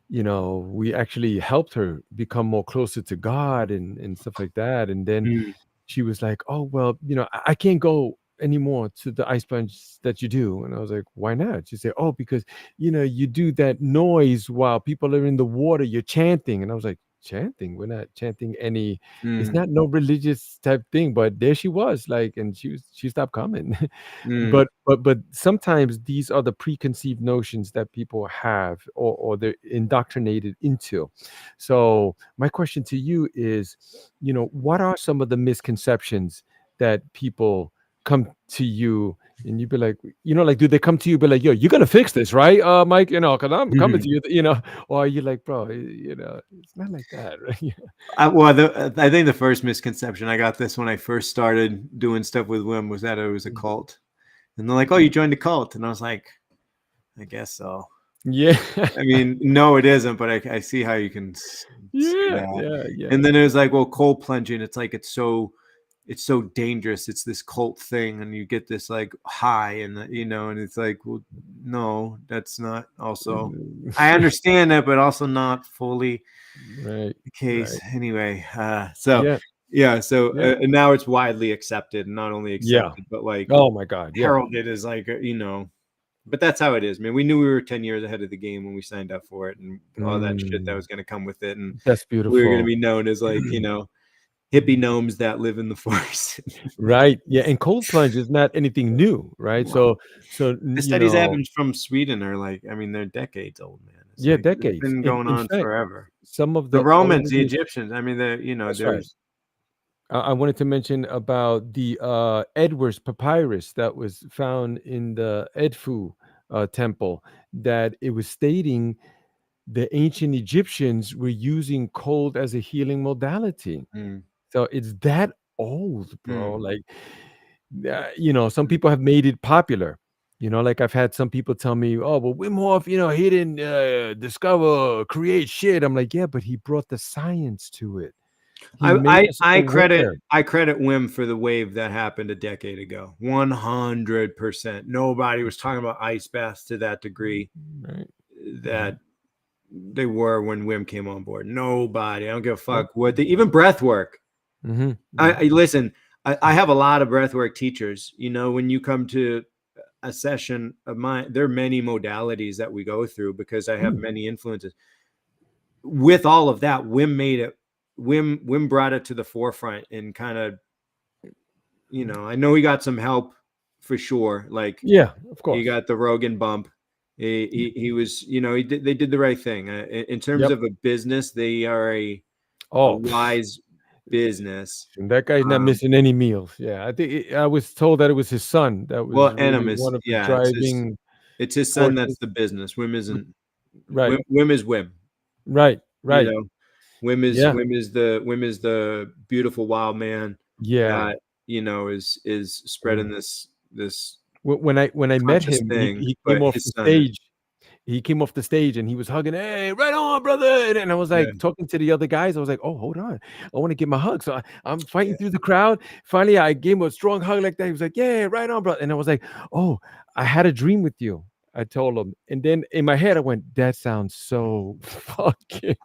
we actually helped her become more closer to God and stuff like that. And then she was like, oh, well, I can't go anymore to the ice plunge that you do. And I was like, why not? She said, oh, because, you do that noise while people are in the water, you're chanting. And I was like, chanting? We're not chanting any, it's not no religious type thing. But there she was, like, and she stopped coming. But sometimes these are the preconceived notions that people have, or they're indoctrinated into. So my question to you is, what are some of the misconceptions that people come to you and you'd be like, like, do they come to you be like, yo, you're gonna fix this, right, Mike? Because I'm coming to you, or are you like, bro, it's not like that, right? I think the first misconception, I got this when I first started doing stuff with Wim, was that it was a cult. And they're like, oh, you joined a cult. And I was like, I guess so. Yeah. I mean, no, it isn't, but I see how you can see that. Yeah. And then it was like, well, cold plunging, it's like it's so dangerous. It's this cult thing, and you get this like high, and and it's like, well, no, that's not also. I understand that, but also not fully the case. Right. Anyway, Yeah. and now it's widely accepted, and not only accepted, but like, oh my God, heralded as like, but that's how it is, man. We knew we were 10 years ahead of the game when we signed up for it, and all that shit that was going to come with it. And that's beautiful. we were going to be known as like, hippie gnomes that live in the forest. Right. Yeah. And cold plunge is not anything new, right? Wow. So The studies happen from Sweden are like, I mean, they're decades old, man. It's decades. It's been going on forever. Some of The Romans, the Egyptians, I mean, there's right. I wanted to mention about the Edwards papyrus that was found in the Edfu temple, that it was stating the ancient Egyptians were using cold as a healing modality. So it's that old, bro. Like, some people have made it popular. Like I've had some people tell me, oh, well, Wim Hof, he didn't discover, create shit. I'm like, yeah, but he brought the science to it. I credit Wim for the wave that happened a decade ago. 100%. Nobody was talking about ice baths to that degree that they were when Wim came on board. Nobody. I don't give a fuck what even breath work. I listen. I have a lot of breathwork teachers. When you come to a session of mine, there are many modalities that we go through because I have many influences. With all of that, Wim brought it to the forefront and kind of, I know he got some help for sure. Like, of course, he got the Rogan bump. He was, they did the right thing. In terms of a business, they are a wise business. And that guy's not missing any meals. Yeah, I think I was told that it was his son that was really one of the driving. It's his son that's the business. Wim isn't. Right. Wim is Wim. Right. Wim is the beautiful wild man. Yeah. is spreading this When I met conscious him, thing, he came but off his the son is, stage. He came off the stage and he was hugging, "Hey, right on, brother!" And I was yeah, like talking to the other guys. I was like, "Oh, hold on, I want to get my hug." So I'm yeah. fighting through the crowd. Finally, I gave him a strong hug like that. He was like, "Yeah, right on, brother." And I was like, "Oh, I had a dream with you." I told him, and then in my head, I went, "That sounds so fucking."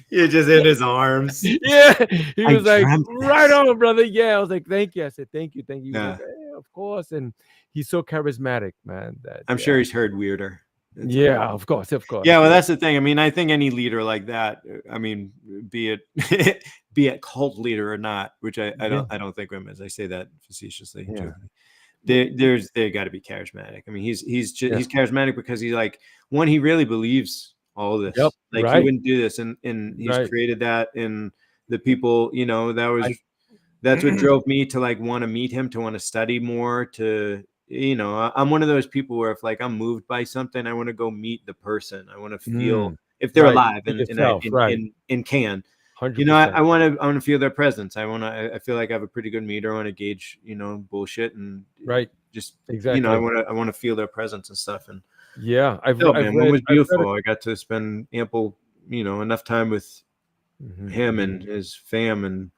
You're just in his arms. Yeah, he I was like, dreamt "Right this. on, brother." Yeah, I was like, "Thank you." I said, "Thank you, thank you." He was like, Yeah, "Yeah, of course." And he's so charismatic, man. That I'm sure he's heard weirder. It's all. yeah, of course, of Yeah, course. well, Yeah, that's the thing. I mean, I think any leader like that, I mean, be it be it cult leader or not, which yeah, I don't think of him as, I say that facetiously, yeah. jokingly. Well, They got to be charismatic. I mean, yeah. he's charismatic because he's like, one, he really believes all Yep. this. Like, he Right. wouldn't do this, and he's Right. created that in the people. I That's what drove me to like want to meet him, to want to study more, to I'm one of those people where if like I'm moved by something, I want to go meet the person. I want to feel mm, if they're right. alive, Be and I yourself. Right. and can. I 100%. want to feel their presence. I feel like I have a pretty good meter. I want to gauge, bullshit, and Right. just, Exactly. I want to feel their presence and stuff. And Yeah. oh I've man, one was I've read it. beautiful. I got to spend ample, enough time with Mhm, him mhm, and his fam, and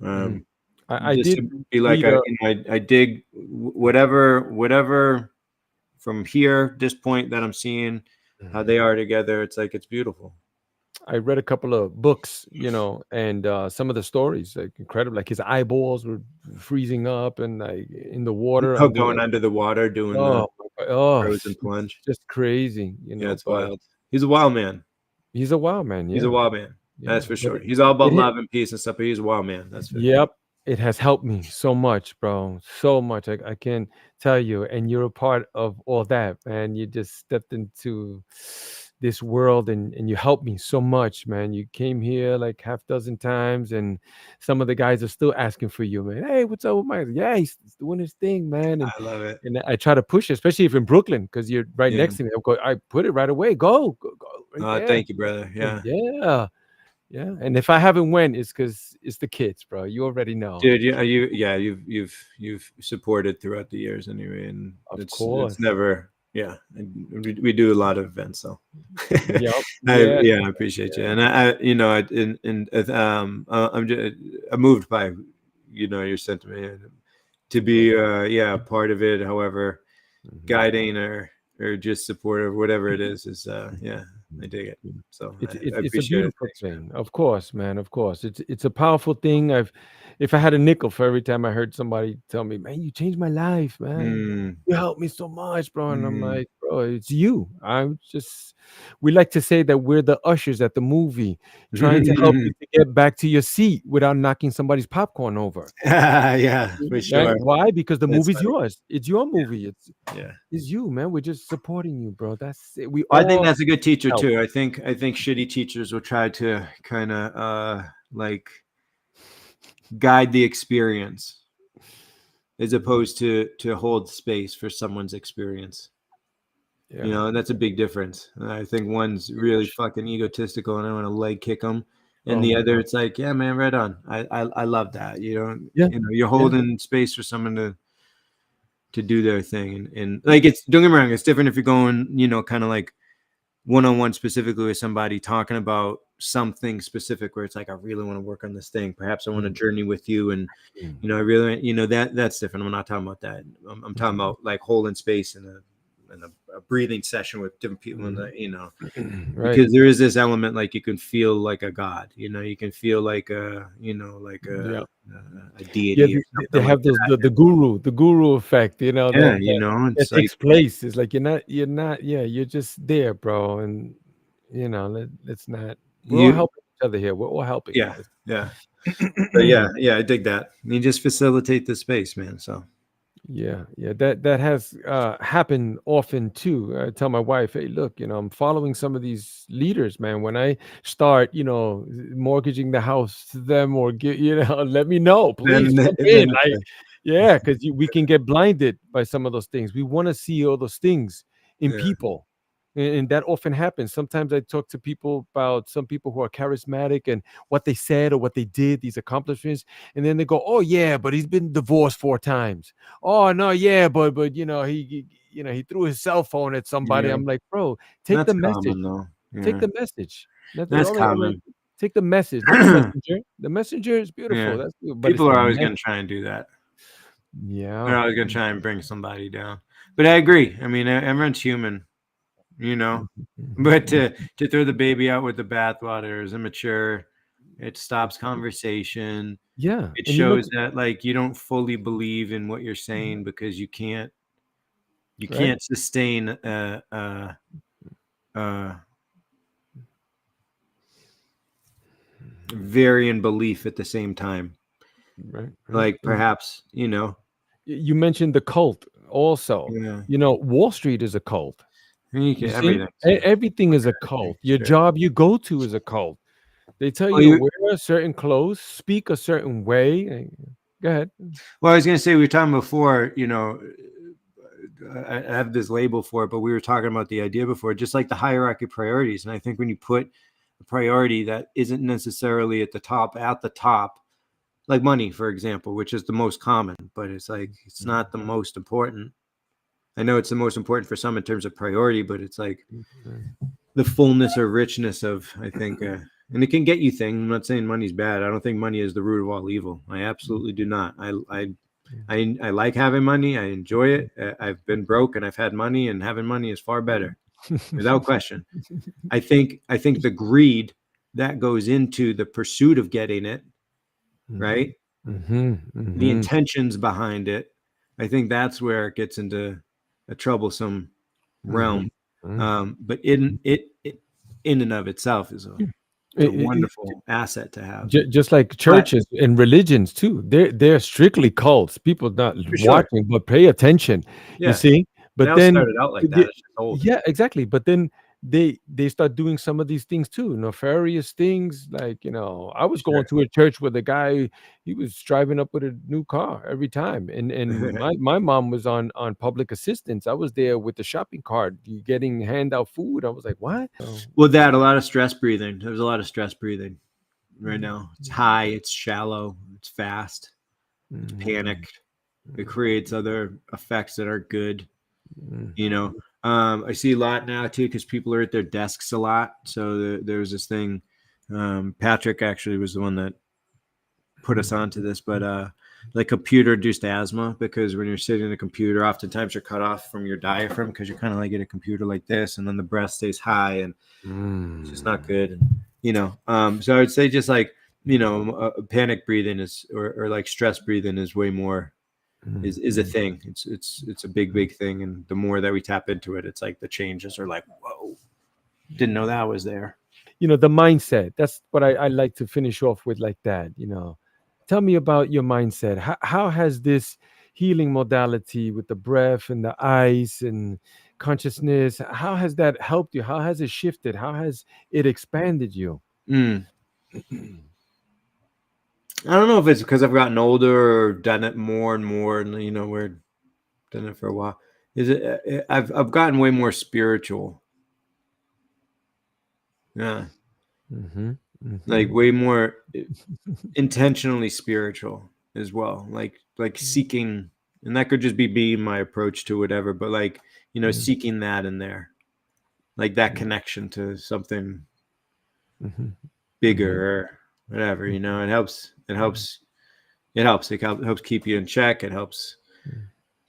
mhm. um, I just did to be like, read a I dig whatever from here, this point that I'm seeing how Mhm. they are together. It's like, it's beautiful. I read a couple of books, and some of the stories like incredible. Like his eyeballs were freezing up and like in the water Oh, under. going under the water, doing the Oh, my God. Oh, frozen it's plunge. just crazy, Yeah, it's but wild. He's a wild man. he's a wild man. He's a Yeah. wild man. Yeah. That's for But sure. He's all about it love and peace and stuff, but he's a wild man. That's for sure. Yep, it has helped me so much, bro. So much. I can tell you. And you're a part of all that, man. You just stepped into this world and you helped me so much, man. You came here like half dozen times, and some of the guys are still asking for you, man. Hey, what's up with Mike? Yeah, he's doing his thing, man. And I love it. and I try to push it, especially if in Brooklyn, because you're right Yeah. next to me. I put it right away. Go right there. Thank you, brother. Yeah. Yeah. Yeah, and if I haven't went, it's because it's the kids, bro. You already know. Dude, yeah, you've supported throughout the years anyway, and Of it's course. never, yeah. And we do a lot of events, so Yep. Yeah. I appreciate you, Yeah. and I'm moved by your sentiment to be part of it, however Mhm. guiding or just supportive, whatever it is yeah, I dig it. Mhm. So It's I it's a appreciate it. beautiful Thanks, man. thing. Of course, man, of course. It's a powerful thing. If I had a nickel for every time I heard somebody tell me, "Man, you changed my life, man. Mm, You helped me so much, bro." And I'm mm. like, "Bro, it's you." We like to say that we're the ushers at the movie trying to help you to get back to your seat without knocking somebody's popcorn over. Yeah, for Right? sure. Why? Because the That's movie's funny. yours. It's your movie. Yeah. It's you, man. We're just supporting you, bro. That's it. We Well, I think all that's a good teacher help. too. I think shitty teachers will try to kind of like guide the experience as Mhm. opposed to hold space for someone's experience. Yeah. And that's a big difference. I think one's really fucking egotistical and I want to leg kick them, and Oh the my other, God. it's like, yeah, man, right on. I love that. Yeah. You're Yeah. holding space for someone to do their thing, and like, it's, don't get me wrong, it's different if you're going, kind of like one-on-one specifically with somebody talking about something specific where it's like, I really want to work on this thing. Perhaps I want to Mm, journey with you, and mm, I really, that's different. I'm not talking about that. I'm talking mhm, about like holding space in a breathing session with different people, and mhm. Right. because there is this element, like, you can feel like a god. You can feel like like Yeah. a Yeah. deity or They something like have those that. the guru effect, Yeah, that it's like, takes place. It's like you're not, yeah, you're just there, bro. And let's not, we're all you helping each other here. We're all helping. yeah, yeah. But yeah, I dig that. You just facilitate the space, man. So Yeah, yeah, that has happened often too. I tell my wife, "Hey, look, I'm following some of these leaders, man. When I start, mortgaging the house to them, or let me know, please jump then in." Like, yeah, because we can get blinded by some of those things. We want to see all those things in yeah, people, and that often happens. Sometimes I talk to people about some people who are charismatic and what they said or what they did, these accomplishments, and then they go, "Oh yeah, but he's been divorced 4 times. Oh no, yeah, but he threw his cell phone at somebody." Yeah, I'm like, bro, take that's the message. common though. Take Yeah, the message. that's All right. common. Take the message, not the messenger. The messenger is beautiful. Yeah, That's good, but it's people the are always message. going to try and do that. They're Yeah. always going to try and bring somebody down. But I agree. I mean, everyone's human, you know. But to throw the baby out with the bathwater is immature. It stops conversation. Yeah. It And you shows mentioned that like you don't fully believe in what you're saying because you right. can't sustain a varying belief at the same time. Right. Right. Like perhaps, you know, You mentioned the cult also. yeah, Wall Street is a cult. you You can, see, everything's Everything is a cult. Your sure. job you go to is a cult. They tell Well, you to wear a certain clothes, speak a certain way. Go ahead. well, I was going to say, we were talking before, you know, I have this label for it, but we were talking about the idea before, just like the hierarchy of priorities. And I think when you put a priority that isn't necessarily at the top, like money, for example, which is the most common, but it's like, it's not the most important. I know it's the most important for some in terms of priority, but it's like the fullness or richness of, I think, and it can get you things. I'm not saying money's bad. I don't think money is the root of all evil. I absolutely do not. I like having money. I enjoy it. I've been broke and I've had money, and having money is far better, without question. I think the greed that goes into the pursuit of getting it, right? Mm-hmm, The mm-hmm, intentions behind it, I think that's where it gets into a troublesome mm-hmm, realm. mm-hmm. But it in and of itself is it's a It, wonderful asset to have. just like But churches and religions too, they're strictly cults. People not for sure, watching, but pay attention. You yeah, see, they but all then, started out like that. the- It's just old. yeah, exactly. But then they start doing some of these things too, nefarious things. Like I was going Sure. to a church where the guy he was driving up with a new car every time, and my mom was on public assistance. I was there with the shopping cart, getting handout food. I was like, what? Oh. Well, that a lot of stress breathing. There's a lot of stress breathing right now. It's high, it's shallow, it's fast, it's Mhm. panic. It creates other effects that are good. Mhm. You know, I see a lot now too because people are at their desks a lot. So there's this thing. Patrick actually was the one that put us onto this, but like computer induced asthma, because when you're sitting in a computer, oftentimes you're cut off from your diaphragm because you're kind of like in a computer like this, and then the breath stays high, and it's just not good. And, so I would say just like, panic breathing is, or like stress breathing is way more is a thing. It's a big thing. And the more that we tap into it, it's like the changes are like, whoa, didn't know that was there. The mindset. That's what I like to finish off with like that. Tell me about your mindset. How has this healing modality with the breath and the ice and consciousness, how has that helped you? How has it shifted? How has it expanded you? Mm. I don't know if it's because I've gotten older or done it more and more, and we're done it for a while. Is it? I've gotten way more spiritual. Yeah, Mm-hmm. like Mm-hmm. way more intentionally spiritual as well. Like seeking, and that could just be my approach to whatever. But like seeking that in there, like that connection to something Mm-hmm. Mm-hmm. bigger or whatever. It helps. It helps. It helps. It helps keep you in check. It helps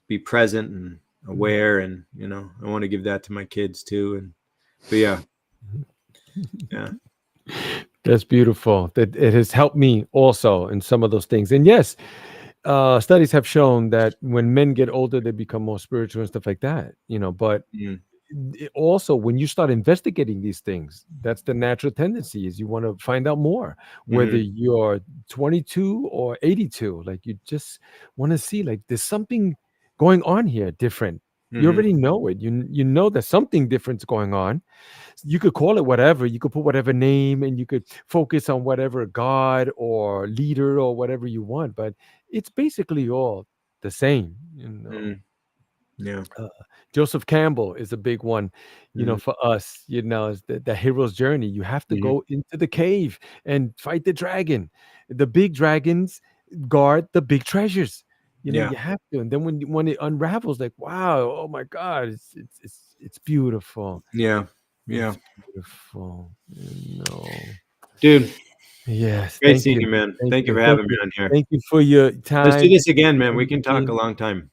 be present and aware, and I want to give that to my kids too. But yeah. That's beautiful. That it has helped me also in some of those things. And yes, studies have shown that when men get older, they become more spiritual and stuff like that. But Mm, also when you start investigating these things, that's the natural tendency is you want to find out more, whether mhm, you're 22 or 82. Like you just want to see like there's something going on here different. You mhm, already know it. You know there's something different's going on. You could call it whatever, you could put whatever name, and you could focus on whatever god or leader or whatever you want, but it's basically all the same. mhm. Yeah. Joseph Campbell is a big one, for us, is the hero's journey. You have to go into the cave and fight the dragon. The big dragons guard the big treasures. Yeah. You have to. And then when it unravels, like, wow, oh my God, it's beautiful. Yeah. Yeah. It's beautiful. Dude, Yes, great thank seeing you. you, man. Thank Thank you you. for Thank having me you. on here. Thank you for your Let's do time this again, man. We and can talk a long time.